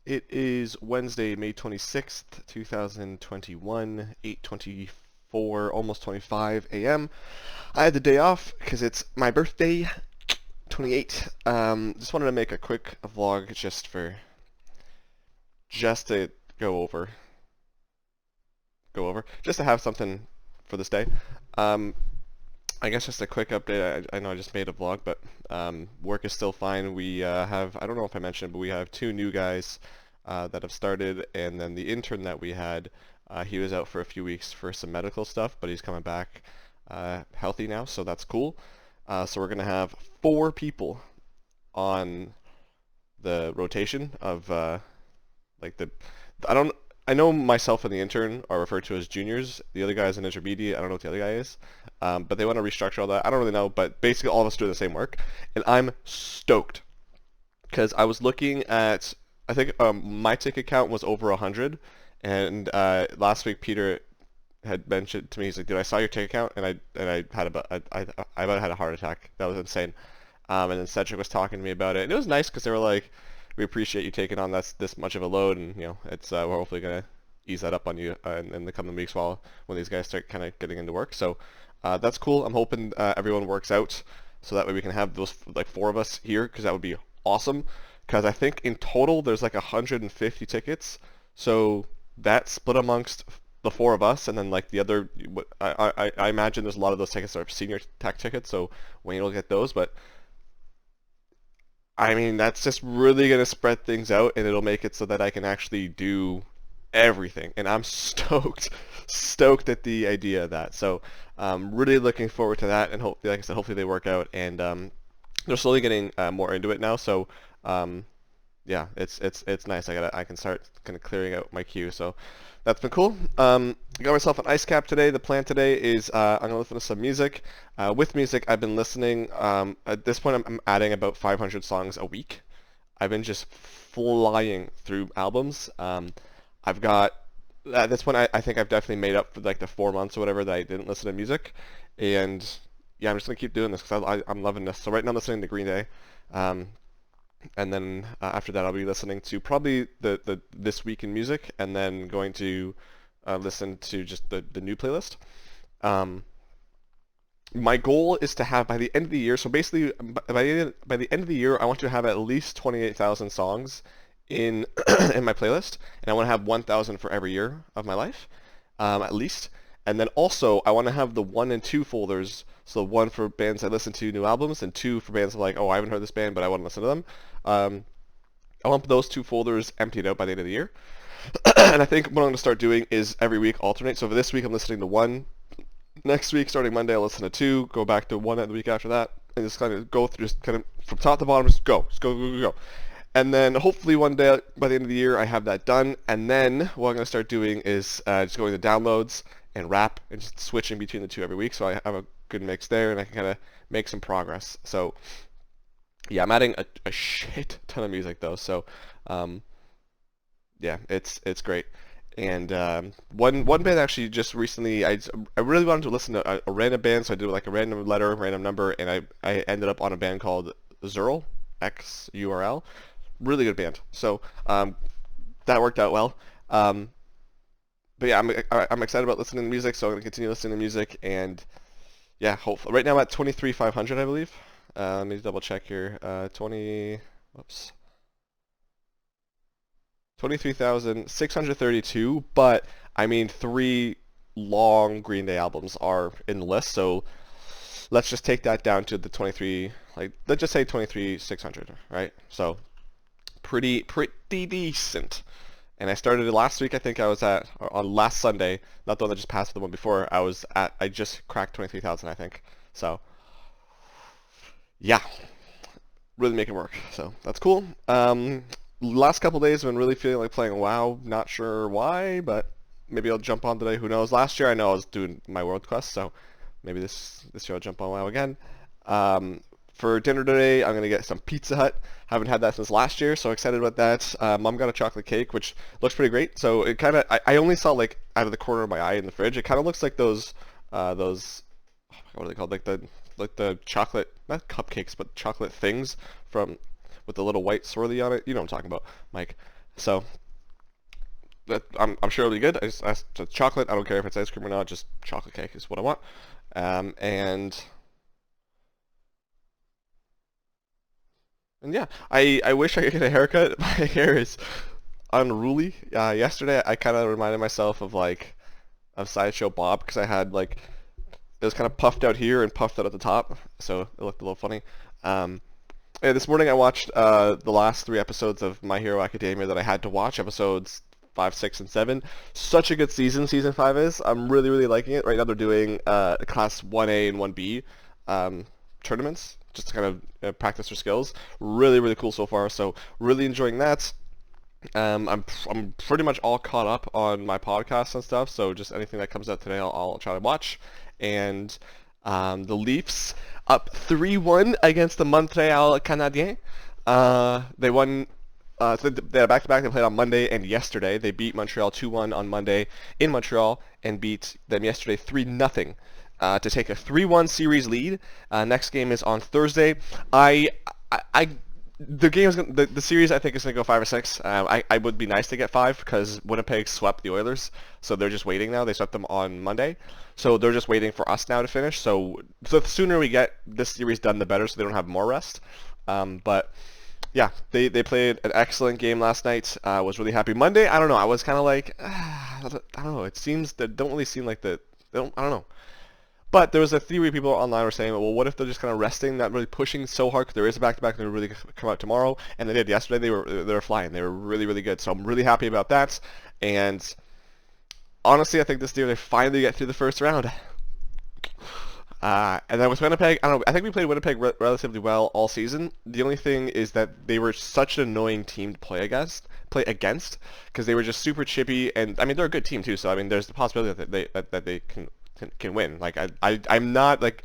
It is Wednesday, May 26th, 2021, 8:24, almost 25 a.m. I had the day off because it's my birthday, 28. Just wanted to make a quick vlog just to go over, just to have something for this day. Um, I guess just a quick update. I know I just made a vlog, but work is still fine. We have, I don't know if I mentioned, but we have two new guys that have started, and then the intern that we had, he was out for a few weeks for some medical stuff, but he's coming back healthy now, so that's cool. So we're gonna have four people on the rotation of like the I don't I know myself and the intern are referred to as juniors. The other guy is an intermediate. I don't know what the other guy is, but they want to restructure all that. I don't really know, but basically all of us doing the same work, and I'm stoked because I was looking at I think my ticket count was over 100, and last week Peter had mentioned to me, he's like, "Dude, I saw your ticket count, and I had I about had a heart attack. That was insane." And then Cedric was talking to me about it, and it was nice because they were like, "We appreciate you taking on this much of a load, and it's we're hopefully gonna ease that up on you in the coming weeks when these guys start kind of getting into work." So that's cool. I'm hoping everyone works out so that way we can have those like four of us here because that would be awesome. Because I think in total there's like 150 tickets, so that split amongst the four of us, and then like the other, I imagine there's a lot of those tickets are senior tech tickets, so Wayne will get those, but I mean, that's just really going to spread things out and it'll make it so that I can actually do everything. And I'm stoked, stoked at the idea of that. So, really looking forward to that and hopefully, like I said, hopefully they work out and they're slowly getting more into it now. So, um, yeah, it's nice. I can start kind of clearing out my queue. So that's been cool. I got myself an ice cap today. The plan today is I'm gonna listen to some music. With music, I've been listening. At this point, I'm adding about 500 songs a week. I've been just flying through albums. I've got at this point, I think I've definitely made up for like the 4 months or whatever that I didn't listen to music, and yeah, I'm just gonna keep doing this because I'm loving this. So right now, I'm listening to Green Day. Um, and then after that I'll be listening to probably the this week in music, and then going to listen to just the new playlist. Um, my goal is to have by the end of the year. So basically, by the end of the year, I want to have at least 28,000 songs in in my playlist, and I want to have 1,000 for every year of my life, at least. And then also, I want to have the one and two folders. So one for bands I listen to, new albums, and two for bands like, oh, I haven't heard this band, but I want to listen to them. Um, I want those two folders emptied out by the end of the year. And I think what I'm going to start doing is every week alternate. So for this week, I'm listening to one. Next week, starting Monday, I'll listen to two. Go back to one at the week after that, and just kind of go through, just kind of from top to bottom, just go. And then hopefully one day by the end of the year, I have that done. And then what I'm going to start doing is just going to downloads and rap and just switching between the two every week. So I have a good mix there, and I can kind of make some progress. So yeah, I'm adding a shit ton of music though. So yeah, it's great. And one band actually just recently, I really wanted to listen to a random band, so I did like a random letter, random number, and I ended up on a band called Xurl, Xurl. Really good band. So that worked out well. But yeah, I'm excited about listening to music, so I'm gonna continue listening to music, and yeah, hopefully. Right now I'm at 23,500, I believe. Let me double check here. 23,632, but I mean, three long Green Day albums are in the list, so let's just take that down to the 23, like, let's just say 23,600, right? So, pretty decent. And I started it last week. I think I was at on last Sunday, not the one that just passed, the one before. I just cracked 23,000, I think. So yeah, really making work. So that's cool. Last couple days I've been really feeling like playing WoW. Not sure why, but maybe I'll jump on today. Who knows? Last year I know I was doing my world quest, so maybe this year I'll jump on WoW again. For dinner today, I'm gonna get some Pizza Hut. Haven't had that since last year, so excited about that. Mom got a chocolate cake, which looks pretty great. So it kind of, I only saw like out of the corner of my eye in the fridge. It kind of looks like those, what are they called? Like the chocolate, not cupcakes, but chocolate things from with the little white swirly on it. You know what I'm talking about, Mike. So I'm sure it'll be good. I just asked for chocolate. I don't care if it's ice cream or not. Just chocolate cake is what I want. And yeah, I wish I could get a haircut. My hair is unruly. Yesterday I kind of reminded myself of like of Sideshow Bob because I had like it was kind of puffed out here and puffed out at the top, so it looked a little funny. Yeah, this morning I watched the last 3 episodes of My Hero Academia that I had to watch, episodes 5, 6, and 7. Such a good season, season 5 is. I'm really, really liking it. Right now they're doing class 1A and 1B tournaments, just to kind of practice their skills. Really, really cool so far, so really enjoying that. I'm pretty much all caught up on my podcasts and stuff, so just anything that comes out today I'll try to watch. And the Leafs up 3-1 against the Montreal Canadiens. They won. So they had a back-to-back. They played on Monday and yesterday. They beat Montreal 2-1 on Monday in Montreal and beat them yesterday 3-0 to take a 3-1 series lead. Next game is on Thursday. The game is the series I think is gonna go 5 or 6. I would be nice to get 5 because Winnipeg swept the Oilers, so they're just waiting now. They swept them on Monday, so they're just waiting for us now to finish. So the sooner we get this series done, the better, so they don't have more rest. But yeah, they played an excellent game last night. Was really happy. Monday, I don't know. I was kind of like, I don't know. It seems that don't really seem like I don't know. But there was a theory people online were saying, well, what if they're just kind of resting, not really pushing so hard? Because there is a back-to-back that will really come out tomorrow, and they did yesterday. They were flying. They were really, really good. So I'm really happy about that. And honestly, I think this year they finally get through the first round. And then with Winnipeg, I don't know. I think we played Winnipeg relatively well all season. The only thing is that they were such an annoying team to play against, because they were just super chippy. And I mean, they're a good team too. So I mean, there's the possibility that they can win. Like I'm not like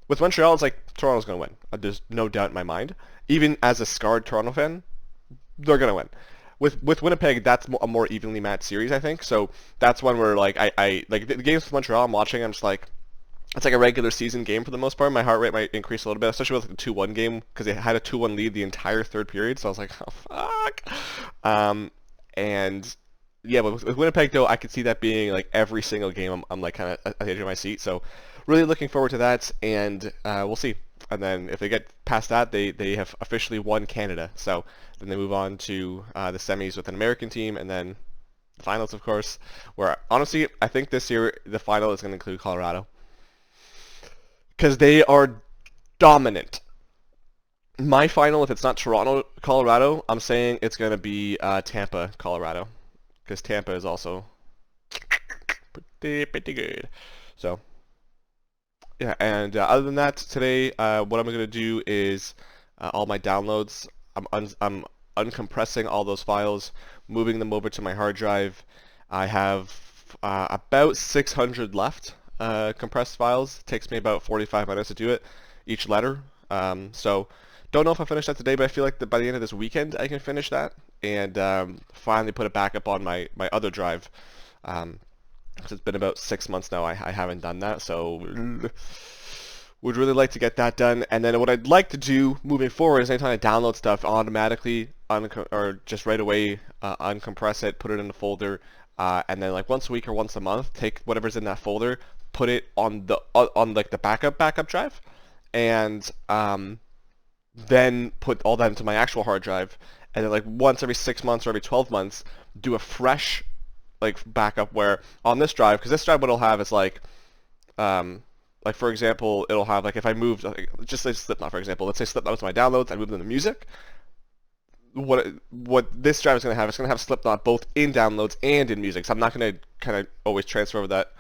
with Montreal. It's like Toronto's gonna win. There's no doubt in my mind. Even as a scarred Toronto fan, they're gonna win. With Winnipeg, that's a more evenly matched series, I think. So that's one where like I like the games with Montreal. I'm watching. I'm just like. It's like a regular season game for the most part. My heart rate might increase a little bit, especially with the 2-1 game, because they had a 2-1 lead the entire third period. So I was like, oh fuck. And yeah, but with Winnipeg though, I could see that being like every single game. I'm like kind of at the edge of my seat. So really looking forward to that, and we'll see. And then if they get past that, they have officially won Canada. So then they move on to the semis with an American team, and then the finals, of course. Where honestly, I think this year the final is going to include Colorado. Because they are dominant. My final, if it's not Toronto, Colorado, I'm saying it's going to be Tampa, Colorado. Because Tampa is also pretty good. So, yeah, and other than that, today, what I'm going to do is all my downloads, I'm uncompressing all those files, moving them over to my hard drive. I have about 600 left. Compressed files. It takes me about 45 minutes to do it, each letter. So don't know if I'll finish that today, but I feel like by the end of this weekend I can finish that and finally put it back up on my other drive. Because it's been about 6 months now I haven't done that, so would really like to get that done. And then what I'd like to do moving forward is anytime I download stuff automatically or just right away uncompress it, put it in a folder, and then like once a week or once a month, take whatever's in that folder, put it on like the backup drive, and then put all that into my actual hard drive, and then like once every 6 months or every 12 months, do a fresh like backup where on this drive, because this drive what it'll have is like for example, it'll have like if I moved, just say Slipknot for example, let's say Slipknot was my downloads, I moved them to music. What this drive is going to have, it's going to have Slipknot both in downloads and in music. So I'm not going to kind of always transfer over that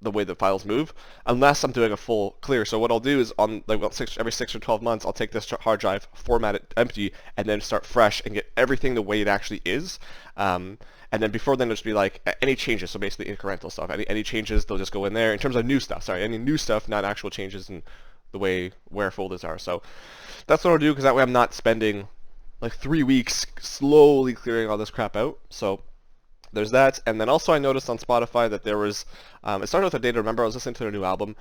the way the files move unless I'm doing a full clear. So what I'll do is on like every 6 or 12 months, I'll take this hard drive, format it empty, and then start fresh and get everything the way it actually is. And then before then, it'll just be like any changes, so basically incremental stuff. Any changes, they'll just go in there in terms of new stuff. Sorry, any new stuff, not actual changes in the way where folders are. So that's what I'll do, because that way I'm not spending like 3 weeks slowly clearing all this crap out. So there's that. And then also I noticed on Spotify that there was, it started with A Day to Remember. I was listening to their new album,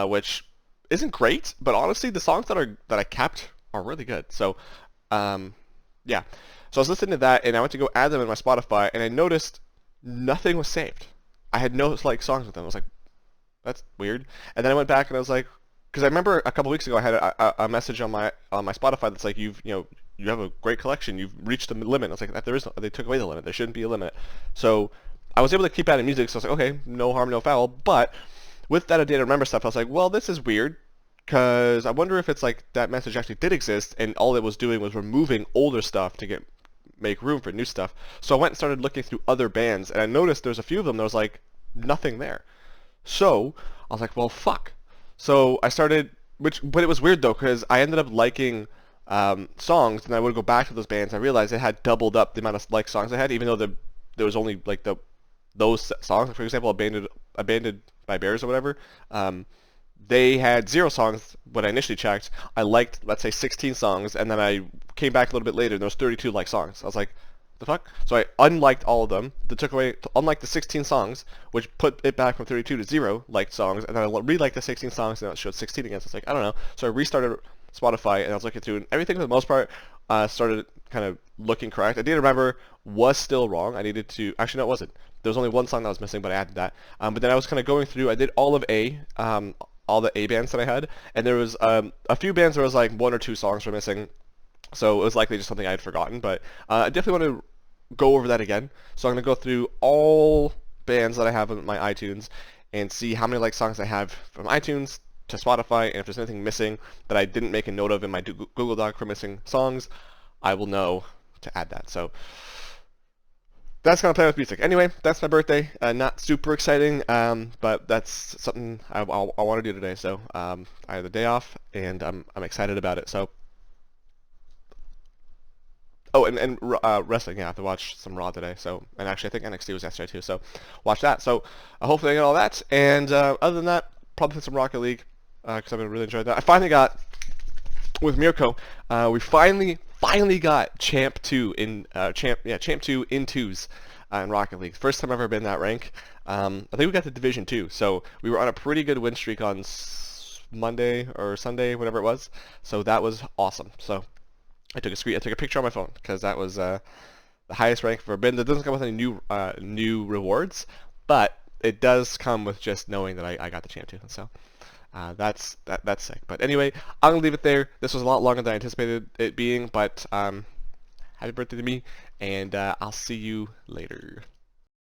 which isn't great, but honestly the songs that I kept are really good. So yeah. So I was listening to that, and I went to go add them in my Spotify, and I noticed nothing was saved. I had no like songs with them. I was like, that's weird. And then I went back and I was like, because I remember a couple weeks ago I had a message on my Spotify that's like, you have a great collection. You've reached the limit. I was like, there is no, they took away the limit. There shouldn't be a limit. So I was able to keep adding music. So I was like, okay, no harm, no foul. But with that data remember stuff, I was like, well, this is weird. Because I wonder if it's like that message actually did exist, and all it was doing was removing older stuff to make room for new stuff. So I went and started looking through other bands, and I noticed there's a few of them. There was like nothing there. So I was like, well, fuck. So I started, but it was weird though, because I ended up liking songs, and I would go back to those bands. I realized it had doubled up the amount of like songs I had, even though there was only like those songs. For example, Abandoned by Bears or whatever. They had 0 songs when I initially checked. I liked, let's say, 16 songs, and then I came back a little bit later, and there was 32 like songs. I was like, the fuck? So I unliked all of them. That took away, unlike the 16 songs, which put it back from 32 to 0 liked songs, and then I re-liked the 16 songs, and it showed 16 again. So it's like, I don't know. So I restarted Spotify, and I was looking through, and everything for the most part started kind of looking correct. I did remember was still wrong. I needed to, actually no, it wasn't. There was only one song that was missing, but I added that. But then I was kind of going through, I did all of all the A bands that I had, and there was a few bands where it was like 1 or 2 songs were missing, so it was likely just something I had forgotten, but I definitely want to go over that again. So I'm going to go through all bands that I have on my iTunes and see how many like songs I have from iTunes to Spotify, and if there's anything missing that I didn't make a note of in my Google Doc for missing songs, I will know to add that. So that's gonna play with music. Anyway, that's my birthday. Not super exciting, but that's something I want to do today. So I have the day off, and I'm excited about it. So, oh, and wrestling. Yeah, I have to watch some Raw today. So, and actually, I think NXT was yesterday too. So, watch that. So, hopefully, I get all that. And other than that, probably play some Rocket League because I've been really enjoying that. I finally got with Mirko. We finally got Champ 2 in Champ 2 in 2s in Rocket League. First time I've ever been that rank. I think we got the Division 2, so we were on a pretty good win streak on Monday or Sunday, whatever it was. So that was awesome. So I took a picture on my phone because that was the highest rank I've ever been. That doesn't come with any new rewards, but it does come with just knowing that I got the Champ 2. So. That's sick. But anyway, I'm gonna leave it there. This was a lot longer than I anticipated it being, but happy birthday to me, and I'll see you later.